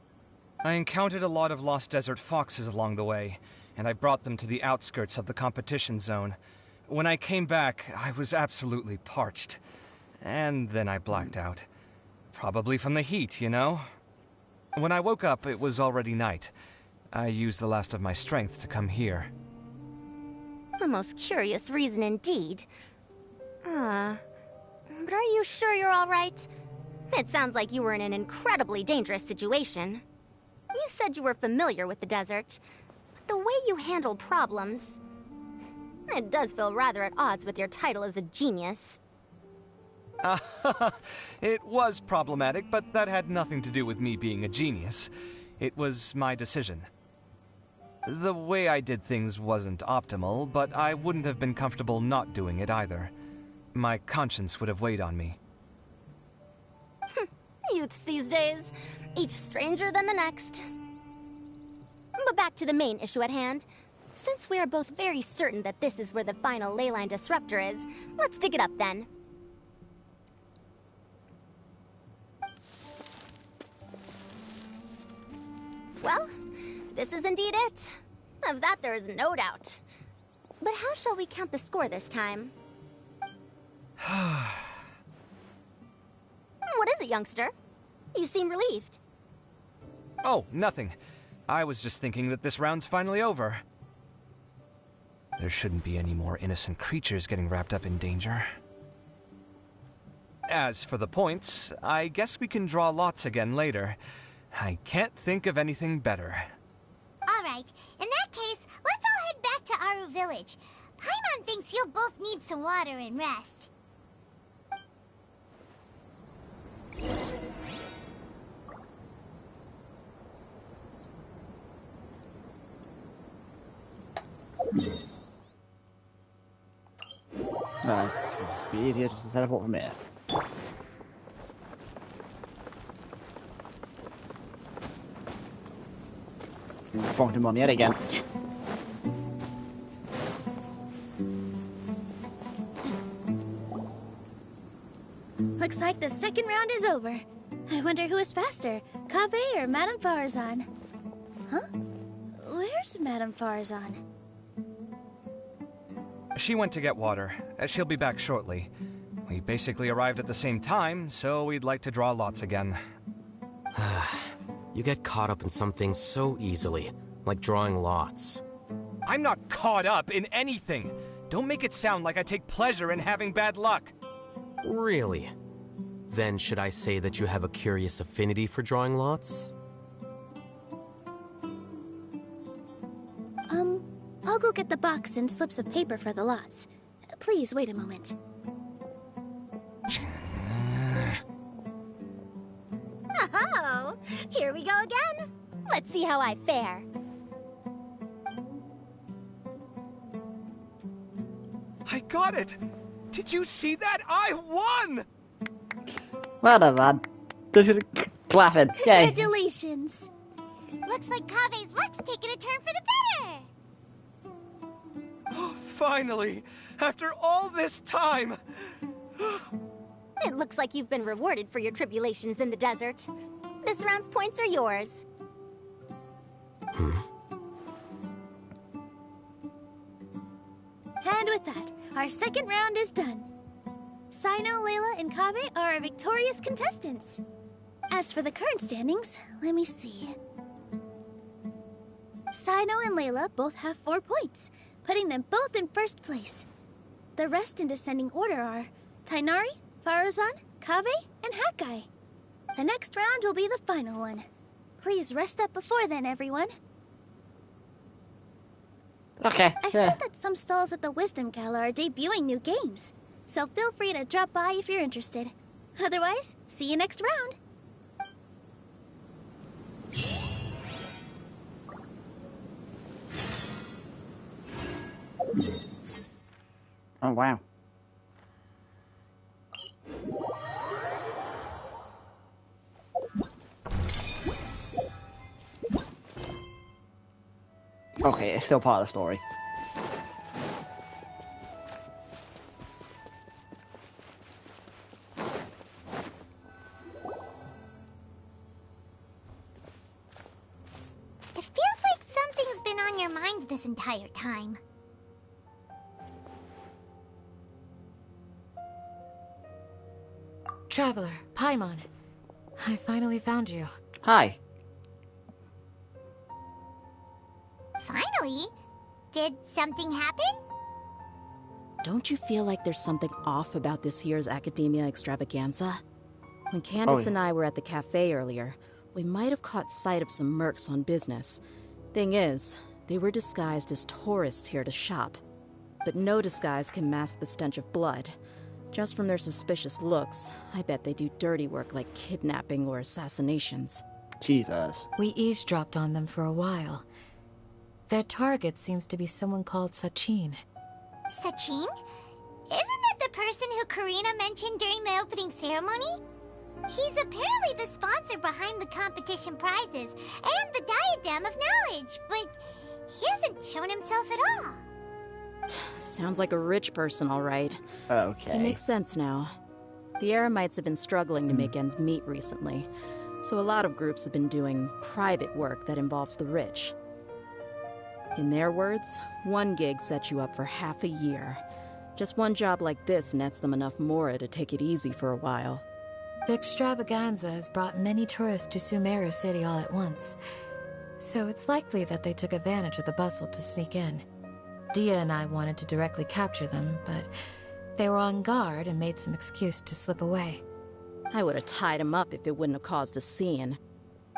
I encountered a lot of lost desert foxes along the way, and I brought them to the outskirts of the competition zone. When I came back, I was absolutely parched. And then I blacked out. Probably from the heat, you know? When I woke up, it was already night. I used the last of my strength to come here. A most curious reason indeed. But are you sure you're all right? It sounds like you were in an incredibly dangerous situation. You said you were familiar with the desert, but the way you handle problems... It does feel rather at odds with your title as a genius. It was problematic, but that had nothing to do with me being a genius. It was my decision. The way I did things wasn't optimal, but I wouldn't have been comfortable not doing it either. My conscience would have weighed on me. Youths these days, each stranger than the next. But back to the main issue at hand. Since we are both very certain that this is where the final leyline disruptor is, let's dig it up then. Well, this is indeed it. Of that there is no doubt. But how shall we count the score this time? What is it, youngster? You seem relieved. Oh, nothing. I was just thinking that this round's finally over. There shouldn't be any more innocent creatures getting wrapped up in danger. As for the points, I guess we can draw lots again later. I can't think of anything better. Alright, in that case, let's all head back to Aru Village. Paimon thinks you'll both need some water and rest. No, it's be easier just to teleport from here. Bonked him on the head again. Looks like the second round is over. I wonder who is faster, Kaveh or Madame Faruzan? Huh? Where's Madame Faruzan? She went to get water. She'll be back shortly. We basically arrived at the same time, so we'd like to draw lots again. You get caught up in something so easily, like drawing lots. I'm not caught up in anything. Don't make it sound like I take pleasure in having bad luck. Really? Then should I say that you have a curious affinity for drawing lots? I'll go get the box and slips of paper for the lots. Please wait a moment. Oh, here we go again. Let's see how I fare. I got it! Did you see that? I won! Well done, man. Just clapping. Yay. Congratulations! Looks like Kave's luck's taking a turn for the better! Oh, finally! After all this time! It looks like you've been rewarded for your tribulations in the desert. This round's points are yours. And with that, our second round is done. Sino, Layla, and Kaveh are our victorious contestants. As for the current standings, let me see. Sino and Layla both have 4 points, putting them both in first place. The rest in descending order are Tainari, Faruzan, Kaveh, and Hakai. The next round will be the final one. Please rest up before then, everyone. Okay. I heard that some stalls at the Wisdom Gala are debuting new games, so feel free to drop by if you're interested. Otherwise, see you next round. Oh, wow. Okay, it's still part of the story. It feels like something's been on your mind this entire time. Traveler, Paimon. I finally found you. Hi. Finally? Did something happen? Don't you feel like there's something off about this year's Academia Extravaganza? When Candace and I were at the cafe earlier, we might have caught sight of some mercs on business. Thing is, they were disguised as tourists here to shop. But no disguise can mask the stench of blood. Just from their suspicious looks, I bet they do dirty work like kidnapping or assassinations. Jesus. We eavesdropped on them for a while. Their target seems to be someone called Sachin. Sachin? Isn't that the person who Karina mentioned during the opening ceremony? He's apparently the sponsor behind the competition prizes and the Diadem of Knowledge, but he hasn't shown himself at all. Sounds like a rich person, all right. Okay. It makes sense now. The Eremites have been struggling to make ends meet recently, so a lot of groups have been doing private work that involves the rich. In their words, one gig sets you up for half a year. Just one job like this nets them enough mora to take it easy for a while. The extravaganza has brought many tourists to Sumeru City all at once, so it's likely that they took advantage of the bustle to sneak in. Dia and I wanted to directly capture them, but they were on guard and made some excuse to slip away. I would have tied him up if it wouldn't have caused a scene.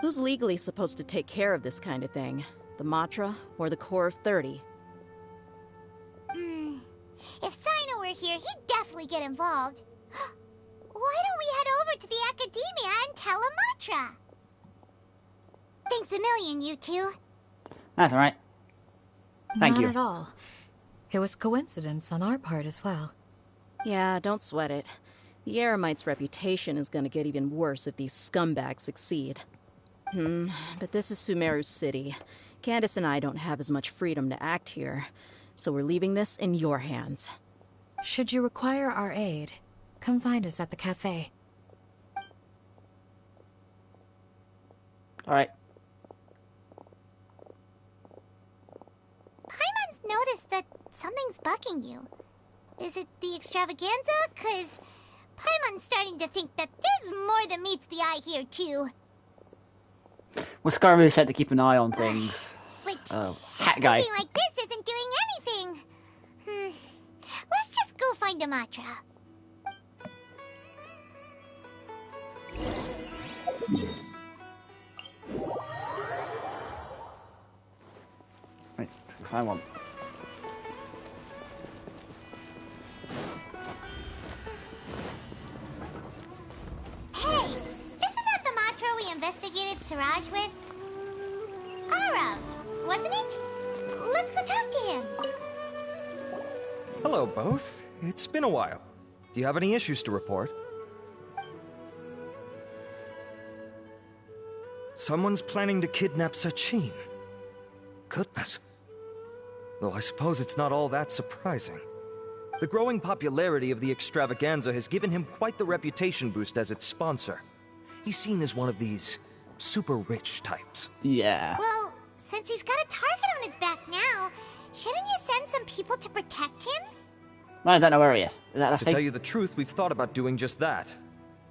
Who's legally supposed to take care of this kind of thing? The Matra or the Corps of 30? If Sino were here, he'd definitely get involved. Why don't we head over to the Academia and tell Amatra? Thanks a million, you two. That's alright. Thank you. Not at all. It was coincidence on our part as well. Yeah, don't sweat it. The Eremites' reputation is gonna get even worse if these scumbags succeed. But this is Sumeru City. Candace and I don't have as much freedom to act here, so we're leaving this in your hands. Should you require our aid, come find us at the cafe. Alright. Paimon's noticed that something's bugging you. Is it the extravaganza? 'Cause Paimon's starting to think that there's more than meets the eye here, too. Well, Skyrim is said to keep an eye on things. But hat guy. looking like this isn't doing anything. Let's just go find Amatra. Right, find one. Hey, isn't that the Matra we investigated Siraj with? Arav, wasn't it? Let's go talk to him. Hello, both. It's been a while. Do you have any issues to report? Someone's planning to kidnap Sachin. Goodness. Though I suppose it's not all that surprising. The growing popularity of the extravaganza has given him quite the reputation boost as its sponsor. He's seen as one of these super rich types. Yeah. Well, since he's got a target on his back now, shouldn't you send some people to protect him? I don't know where he is. Is that a To thing? tell you the truth, we've thought about doing just that.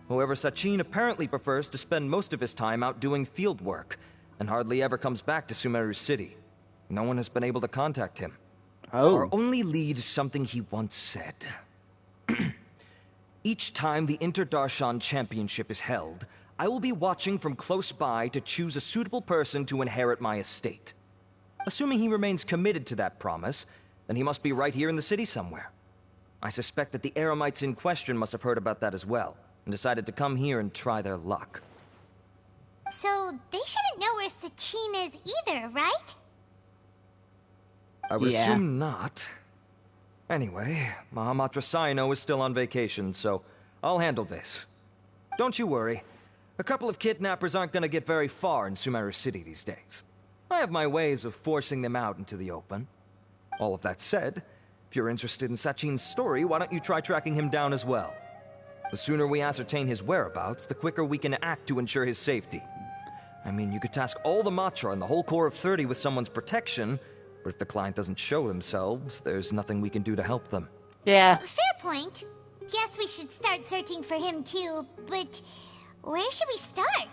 However, Sachin apparently prefers to spend most of his time out doing field work, and hardly ever comes back to Sumeru City. No one has been able to contact him. Oh. Our only lead is something he once said. Each time the Inter-Darshan Championship is held, I will be watching from close by to choose a suitable person to inherit my estate. Assuming he remains committed to that promise, then he must be right here in the city somewhere. I suspect that the Eremites in question must have heard about that as well, and decided to come here and try their luck. So they shouldn't know where Sachin is either, right? I would assume not. Anyway, Mahamatra Saino is still on vacation, so I'll handle this. Don't you worry. A couple of kidnappers aren't going to get very far in Sumeru City these days. I have my ways of forcing them out into the open. All of that said, if you're interested in Sachin's story, why don't you try tracking him down as well? The sooner we ascertain his whereabouts, the quicker we can act to ensure his safety. I mean, you could task all the Matra and the whole Corps of 30 with someone's protection, but if the client doesn't show themselves, there's nothing we can do to help them. Yeah. Fair point. Guess we should start searching for him too, but where should we start?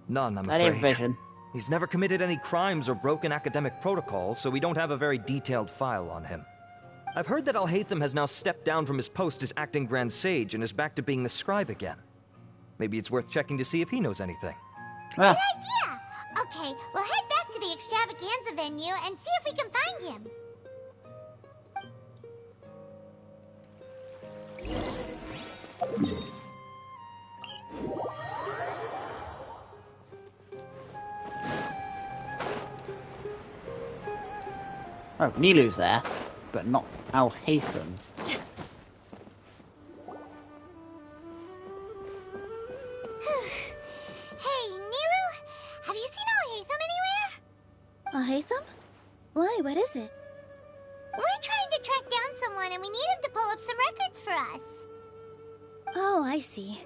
None, I'm That afraid. information. He's never committed any crimes or broken academic protocol, so we don't have a very detailed file on him. I've heard that Al-Haytham has now stepped down from his post as acting Grand Sage and is back to being the scribe again. Maybe it's worth checking to see if he knows anything. Good idea! Okay, we'll head back to the extravaganza venue and see if we can find him. Oh, Nilu's there, but not Al-Haytham. Hey, Nilu, have you seen Al-Haytham anywhere? Al-Haytham? Why, what is it? We're trying to track down someone and we need him to pull up some records for us. Oh, I see.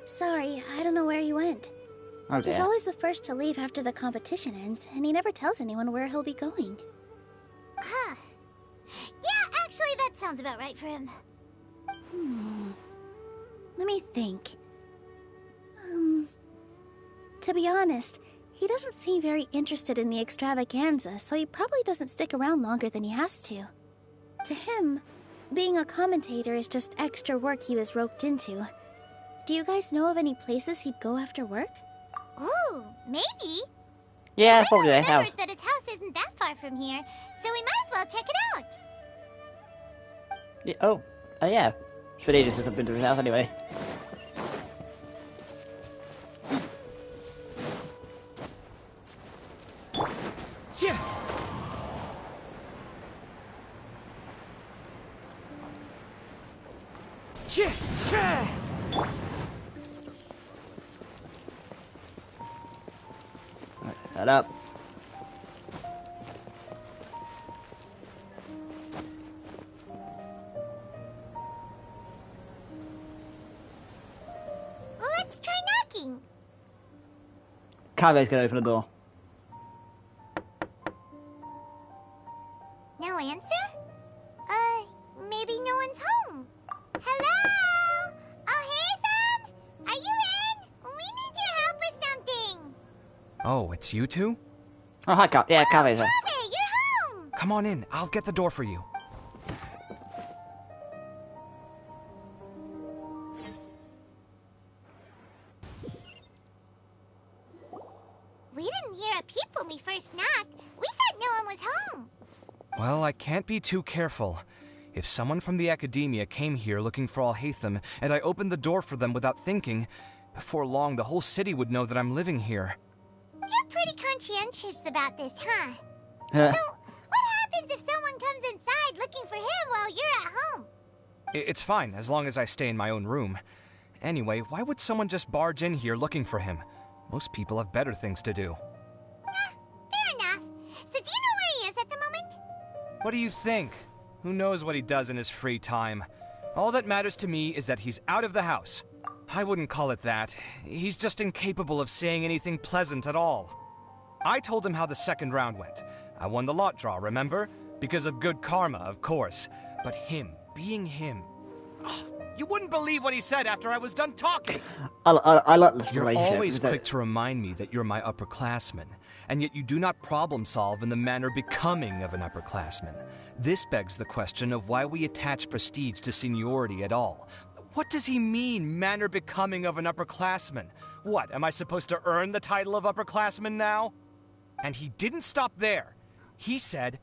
Sorry, I don't know where he went. Oh, He's dear. always the first to leave after the competition ends, and he never tells anyone where he'll be going. Huh. Yeah, actually, that sounds about right for him. Let me think. To be honest, he doesn't seem very interested in the extravaganza, so he probably doesn't stick around longer than he has to. To him, being a commentator is just extra work he was roped into. Do you guys know of any places he'd go after work? Ooh, maybe. Yeah, probably they Remembers have. that his house isn't that far from here, so we might as well check it out. Yeah, oh, yeah. It's been ages since I've been to his house anyway. Right, head up. Let's try knocking. Kave's gonna open the door. No answer? Maybe no one's home. Hello? Al-Haytham? Are you in? We need your help with something. Oh, it's you two? Oh, hi, Cal. Yeah, Calv's there. Kaveh, you're home! Come on in. I'll get the door for you. We didn't hear a peep when we first knocked. We thought no one was home. Well, I can't be too careful. If someone from the academia came here looking for Alhaitham, and I opened the door for them without thinking, before long the whole city would know that I'm living here. You're pretty conscientious about this, huh? Yeah. So, what happens if someone comes inside looking for him while you're at home? It's fine, as long as I stay in my own room. Anyway, why would someone just barge in here looking for him? Most people have better things to do. Fair enough. So do you know where he is at the moment? What do you think? Who knows what he does in his free time? All that matters to me is that he's out of the house. I wouldn't call it that. He's just incapable of saying anything pleasant at all. I told him how the second round went. I won the lot draw, remember? Because of good karma, of course. But him, being him... Oh, you wouldn't believe what he said after I was done talking! I like this You're relationship. always quick to remind me that you're my upperclassman, and yet you do not problem solve in the manner becoming of an upperclassman. This begs the question of why we attach prestige to seniority at all. What does he mean, manner becoming of an upperclassman? What, am I supposed to earn the title of upperclassman now? And he didn't stop there. He said,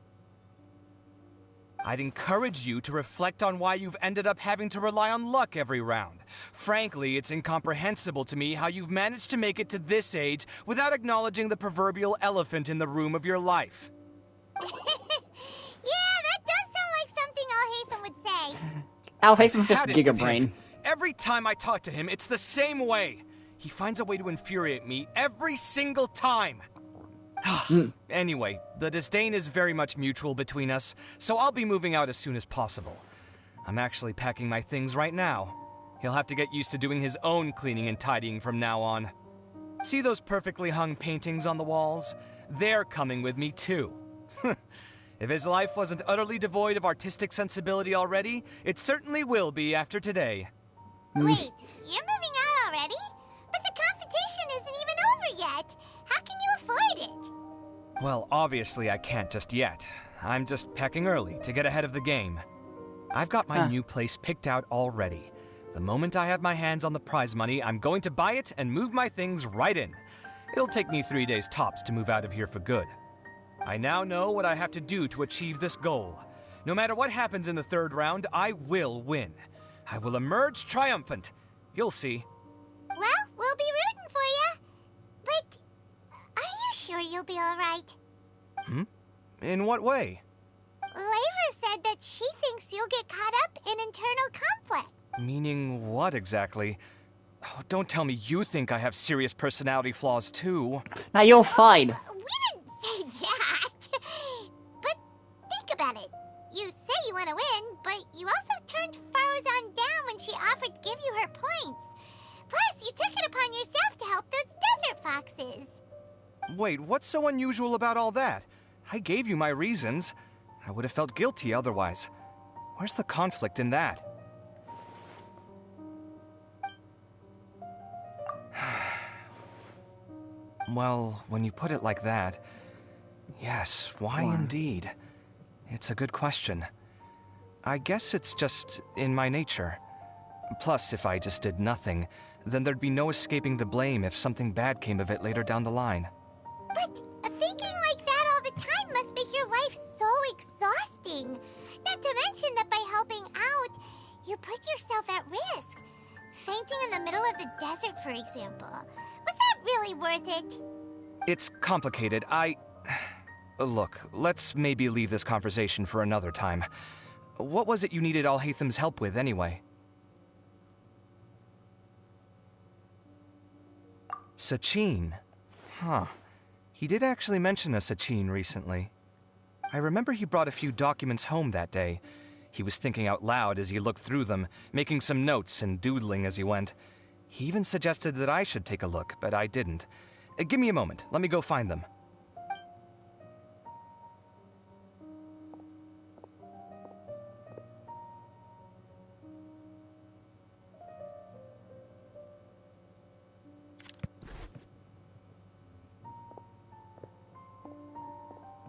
I'd encourage you to reflect on why you've ended up having to rely on luck every round. Frankly, it's incomprehensible to me how you've managed to make it to this age without acknowledging the proverbial elephant in the room of your life. Yeah, that does sound like something Alhaitham would say. Alhaitham's just Had it with gigabrain. him. Every time I talk to him, it's the same way. He finds a way to infuriate me every single time. Anyway, the disdain is very much mutual between us, so I'll be moving out as soon as possible. I'm actually packing my things right now. He'll have to get used to doing his own cleaning and tidying from now on. See those perfectly hung paintings on the walls? They're coming with me too. If his life wasn't utterly devoid of artistic sensibility already, it certainly will be after today. Wait, you're moving out already? But the competition isn't even over yet. How can you afford it? Well, obviously I can't just yet. I'm just packing early to get ahead of the game. I've got my new place picked out already. The moment I have my hands on the prize money, I'm going to buy it and move my things right in. It'll take me 3 days tops to move out of here for good. I now know what I have to do to achieve this goal. No matter what happens in the third round, I will win. I will emerge triumphant. You'll see. Well, we'll be rooting for you. But are you sure you'll be all right? In what way? Layla said that she thinks you'll get caught up in internal conflict. Meaning what exactly? Oh, don't tell me you think I have serious personality flaws too. Now you're fine. We didn't say that. But think about it. You say you want to win, but you also turned Faruzan down when she offered to give you her points. Plus, you took it upon yourself to help those desert foxes. Wait, what's so unusual about all that? I gave you my reasons. I would have felt guilty otherwise. Where's the conflict in that? Well, when you put it like that, yes, why indeed? It's a good question. I guess it's just in my nature. Plus, if I just did nothing, then there'd be no escaping the blame if something bad came of it later down the line. But thinking like that all the time must make your life so exhausting. Not to mention that by helping out, you put yourself at risk. Fainting in the middle of the desert, for example. Was that really worth it? It's complicated. Look, let's maybe leave this conversation for another time. What was it you needed Alhaitham's help with, anyway? Sachin? Huh. He did actually mention a Sachin recently. I remember he brought a few documents home that day. He was thinking out loud as he looked through them, making some notes and doodling as he went. He even suggested that I should take a look, but I didn't. Give me a moment. Let me go find them.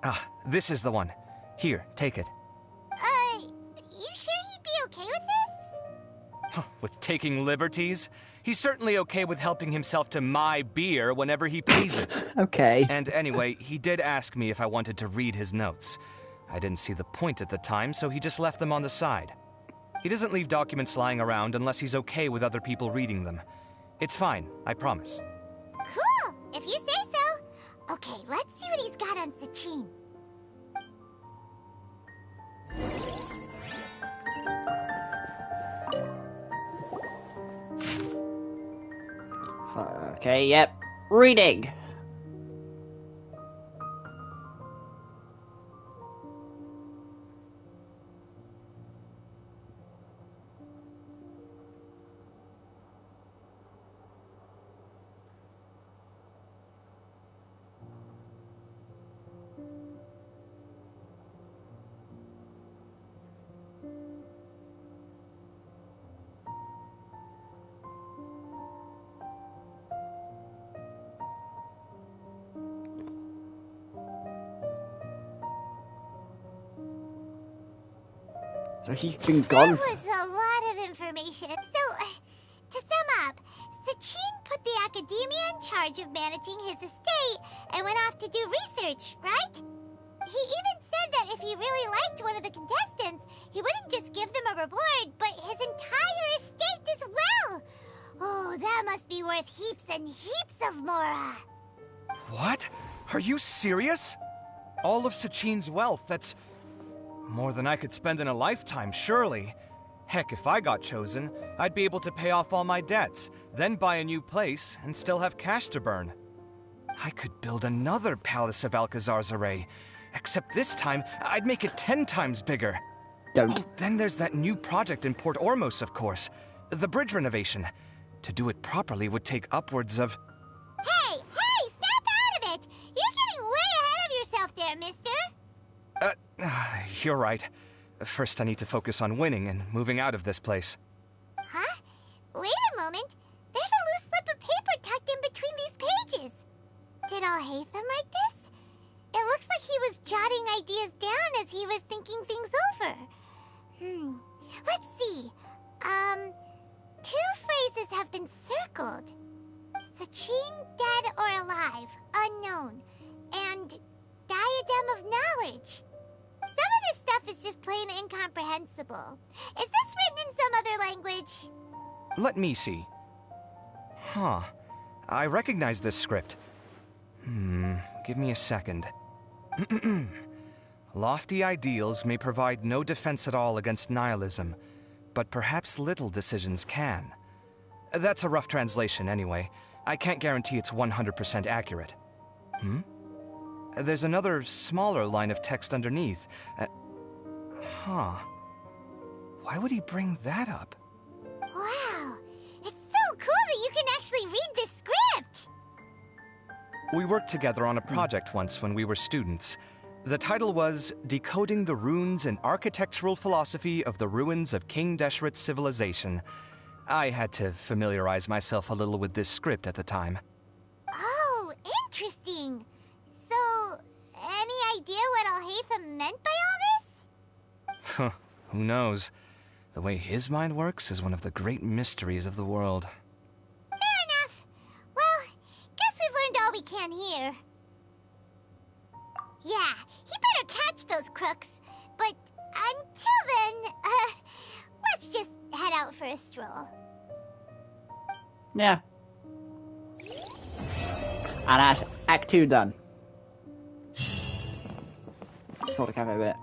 Ah, this is the one. Here, take it. You sure he'd be okay with this? With taking liberties? He's certainly okay with helping himself to my beer whenever he pleases. Okay. And anyway, he did ask me if I wanted to read his notes. I didn't see the point at the time, so he just left them on the side. He doesn't leave documents lying around unless he's okay with other people reading them. It's fine, I promise. Cool, if you say so. Okay, let's see what he's got on Sachin. Okay, yep. Reading. So he's been gone. That was a lot of information. So, to sum up, Sachin put the academia in charge of managing his estate and went off to do research, right? He even said that if he really liked one of the contestants, he wouldn't just give them a reward, but his entire estate as well. Oh, that must be worth heaps and heaps of mora. What? Are you serious? All of Sachin's wealth, that's more than I could spend in a lifetime, surely. Heck, if I got chosen, I'd be able to pay off all my debts, then buy a new place, and still have cash to burn. I could build another Palace of Alcazar's array, except this time, I'd make it 10 times bigger. Don't. Oh, then there's that new project in Port Ormos, of course. The bridge renovation. To do it properly would take upwards of... Hey, snap out of it! You're getting way ahead of yourself there, mister! You're right. First, I need to focus on winning and moving out of this place. Huh? Wait a moment. There's a loose slip of paper tucked in between these pages. Did Alhaitham write this? It looks like he was jotting ideas down as he was thinking things over. Let's see. Two phrases have been circled. Sachin, dead or alive, unknown. And diadem of knowledge. Some of this stuff is just plain incomprehensible. Is this written in some other language? Let me see. Huh. I recognize this script. Give me a second. Lofty ideals may provide no defense at all against nihilism, but perhaps little decisions can. That's a rough translation anyway. I can't guarantee it's 100% accurate. There's another smaller line of text underneath. Why would he bring that up? Wow, it's so cool that you can actually read this script! We worked together on a project once when we were students. The title was Decoding the Runes and Architectural Philosophy of the Ruins of King Deshret's Civilization. I had to familiarize myself a little with this script at the time. Oh, interesting. So, any idea what Alhaitham meant by all this? Who knows? The way his mind works is one of the great mysteries of the world. Fair enough. Well, guess we've learned all we can here. Yeah, he better catch those crooks. But until then, let's just head out for a stroll. Yeah. And that's Act 2 done. Sort of cafe a bit.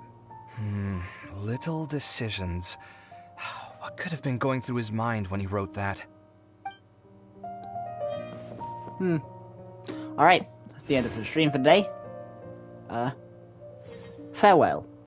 Little decisions. What could have been going through his mind when he wrote that? Alright, that's the end of the stream for today. Farewell.